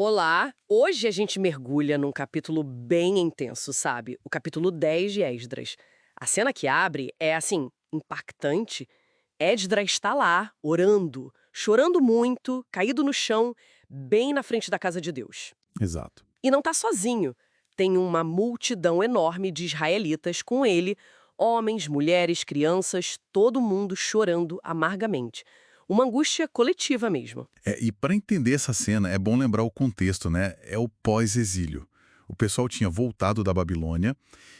Olá! Hoje a gente mergulha num capítulo bem intenso, sabe? O capítulo 10 de Esdras. A cena que abre é, assim, impactante. Esdras está lá, orando, chorando muito, caído no chão, bem na frente da casa de Deus. Exato. E não está sozinho. Tem uma multidão enorme de israelitas com ele, homens, mulheres, crianças, todo mundo chorando amargamente. Uma angústia coletiva mesmo. E para entender essa cena, é bom lembrar o contexto, né? É o pós-exílio. O pessoal tinha voltado da Babilônia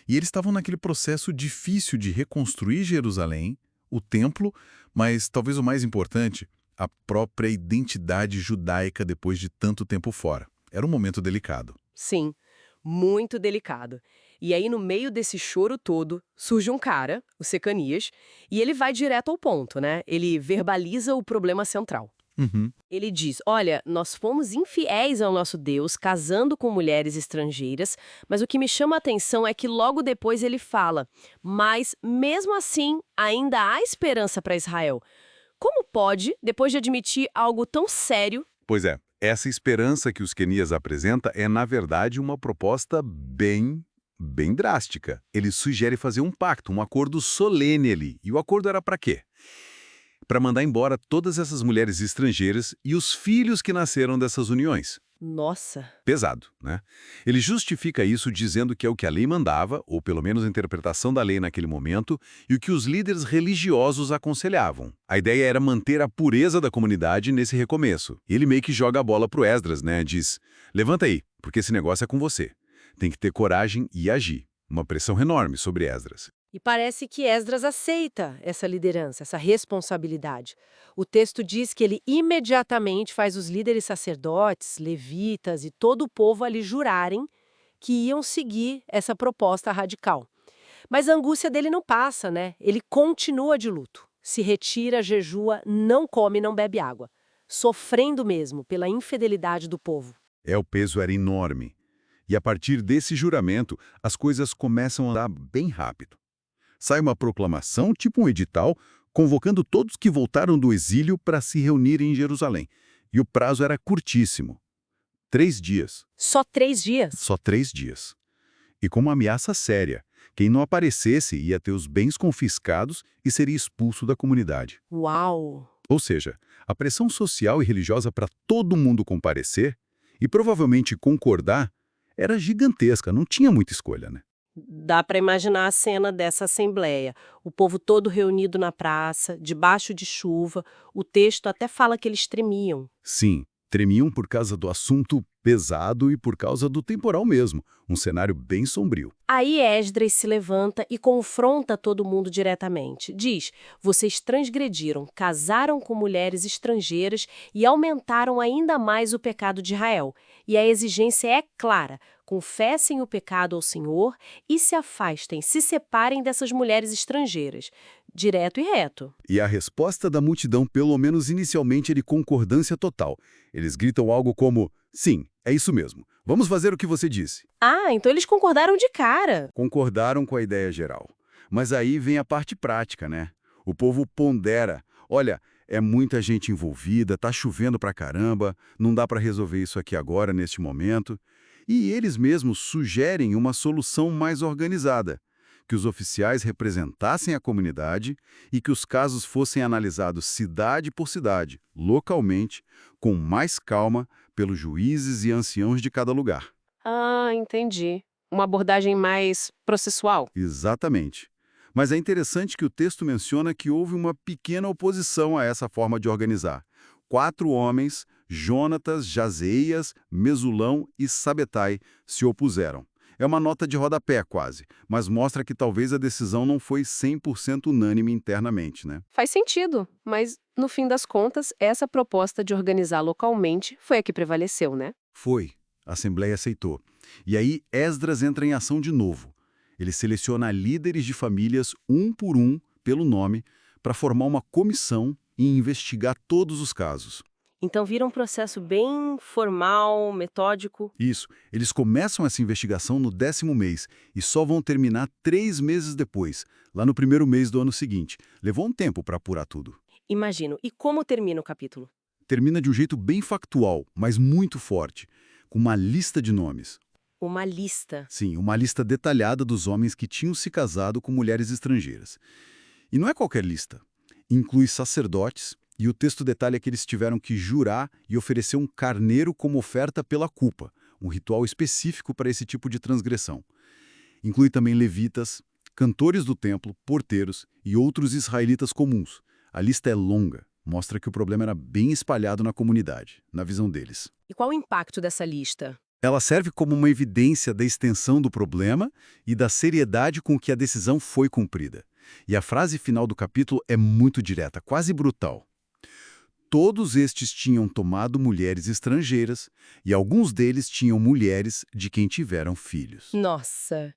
e eles estavam naquele processo difícil de reconstruir Jerusalém, o templo, mas talvez o mais importante, a própria identidade judaica depois de tanto tempo fora. Era um momento delicado. Sim, muito delicado. E aí, no meio desse choro todo, surge um cara, o Secanias, e ele vai direto ao ponto, né? Ele verbaliza o problema central. Uhum. Ele diz: Olha, nós fomos infiéis ao nosso Deus, casando com mulheres estrangeiras, mas o que me chama a atenção é que logo depois ele fala: Mas, mesmo assim, ainda há esperança para Israel. Como pode, depois de admitir algo tão sério. Pois é, essa esperança que os Quenias apresenta é, na verdade, uma proposta bem drástica. Ele sugere fazer um pacto, um acordo solene ali. E o acordo era para quê? Para mandar embora todas essas mulheres estrangeiras e os filhos que nasceram dessas uniões. Nossa, Pesado, né? Ele justifica isso dizendo que é o que a lei mandava, ou pelo menos a interpretação da lei naquele momento, e o que os líderes religiosos aconselhavam. A ideia era manter a pureza da comunidade nesse recomeço. E ele meio que joga a bola pro Esdras, né? Diz, levanta aí, porque esse negócio é com você. Tem que ter coragem e agir. Uma pressão enorme sobre Esdras. E parece que Esdras aceita essa liderança, essa responsabilidade. O texto diz que ele imediatamente faz os líderes sacerdotes, levitas e todo o povo ali jurarem que iam seguir essa proposta radical. Mas a angústia dele não passa, né? Ele continua de luto. Se retira, jejua, não come, não bebe água. Sofrendo mesmo pela infidelidade do povo. O peso era enorme. E a partir desse juramento, as coisas começam a andar bem rápido. Sai uma proclamação, tipo um edital, convocando todos que voltaram do exílio para se reunirem em Jerusalém. E o prazo era curtíssimo. 3 dias. Só 3 dias. Só 3 dias. E com uma ameaça séria. Quem não aparecesse ia ter os bens confiscados e seria expulso da comunidade. Uau! Ou seja, a pressão social e religiosa para todo mundo comparecer e provavelmente concordar era gigantesca, não tinha muita escolha, né? Dá para imaginar a cena dessa assembleia. O povo todo reunido na praça, debaixo de chuva. O texto até fala que eles tremiam. Sim, tremiam por causa do assunto pesado e por causa do temporal mesmo, um cenário bem sombrio. Aí Esdras se levanta e confronta todo mundo diretamente. Diz: vocês transgrediram, casaram com mulheres estrangeiras e aumentaram ainda mais o pecado de Israel. E a exigência é clara: confessem o pecado ao Senhor e se afastem, se separem dessas mulheres estrangeiras. Direto e reto. E a resposta da multidão, pelo menos inicialmente, é de concordância total. Eles gritam algo como, sim, é isso mesmo, vamos fazer o que você disse. Ah, então eles concordaram de cara. Concordaram com a ideia geral. Mas aí vem a parte prática, né? O povo pondera. Olha, é muita gente envolvida, tá chovendo pra caramba, não dá pra resolver isso aqui agora, neste momento. E eles mesmos sugerem uma solução mais organizada, que os oficiais representassem a comunidade e que os casos fossem analisados cidade por cidade, localmente, com mais calma, pelos juízes e anciãos de cada lugar. Ah, entendi. Uma abordagem mais processual. Exatamente. Mas é interessante que o texto menciona que houve uma pequena oposição a essa forma de organizar. 4 homens, Jonatas, Jazeias, Mesulão e Sabetai, se opuseram. É uma nota de rodapé quase, mas mostra que talvez a decisão não foi 100% unânime internamente, né? Faz sentido, mas no fim das contas, essa proposta de organizar localmente foi a que prevaleceu, né? Foi. A Assembleia aceitou. E aí Esdras entra em ação de novo. Ele seleciona líderes de famílias, um por um, pelo nome, para formar uma comissão e investigar todos os casos. Então vira um processo bem formal, metódico. Isso. Eles começam essa investigação no 10º mês e só vão terminar 3 meses depois, lá no 1º mês do ano seguinte. Levou um tempo para apurar tudo. Imagino. E como termina o capítulo? Termina de um jeito bem factual, mas muito forte. com uma lista de nomes. Uma lista. Sim, uma lista detalhada dos homens que tinham se casado com mulheres estrangeiras. E não é qualquer lista. Inclui sacerdotes, e o texto detalha que eles tiveram que jurar e oferecer um carneiro como oferta pela culpa, um ritual específico para esse tipo de transgressão. Inclui também levitas, cantores do templo, porteiros e outros israelitas comuns. A lista é longa, mostra que o problema era bem espalhado na comunidade, na visão deles. E qual o impacto dessa lista? Ela serve como uma evidência da extensão do problema e da seriedade com que a decisão foi cumprida. E a frase final do capítulo é muito direta, quase brutal. Todos estes tinham tomado mulheres estrangeiras e alguns deles tinham mulheres de quem tiveram filhos. Nossa!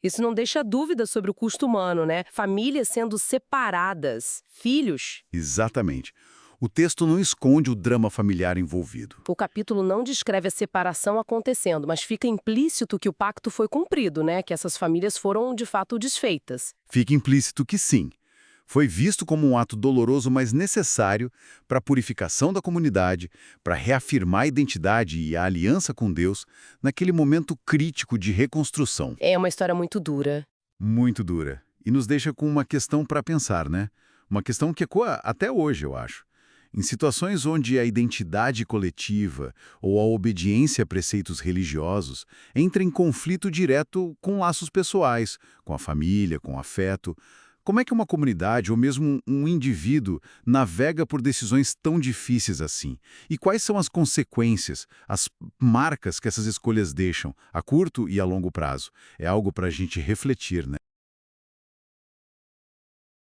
Isso não deixa dúvida sobre o custo humano, né? Famílias sendo separadas, filhos. Exatamente. O texto não esconde o drama familiar envolvido. O capítulo não descreve a separação acontecendo, mas fica implícito que o pacto foi cumprido, né? Que essas famílias foram, de fato, desfeitas. Fica implícito que sim. Foi visto como um ato doloroso, mas necessário para a purificação da comunidade, para reafirmar a identidade e a aliança com Deus naquele momento crítico de reconstrução. É uma história muito dura. Muito dura. E nos deixa com uma questão para pensar, né? Uma questão que ecoa até hoje, eu acho. Em situações onde a identidade coletiva ou a obediência a preceitos religiosos entra em conflito direto com laços pessoais, com a família, com o afeto, como é que uma comunidade ou mesmo um indivíduo navega por decisões tão difíceis assim? E quais são as consequências, as marcas que essas escolhas deixam a curto e a longo prazo? É algo para a gente refletir, né?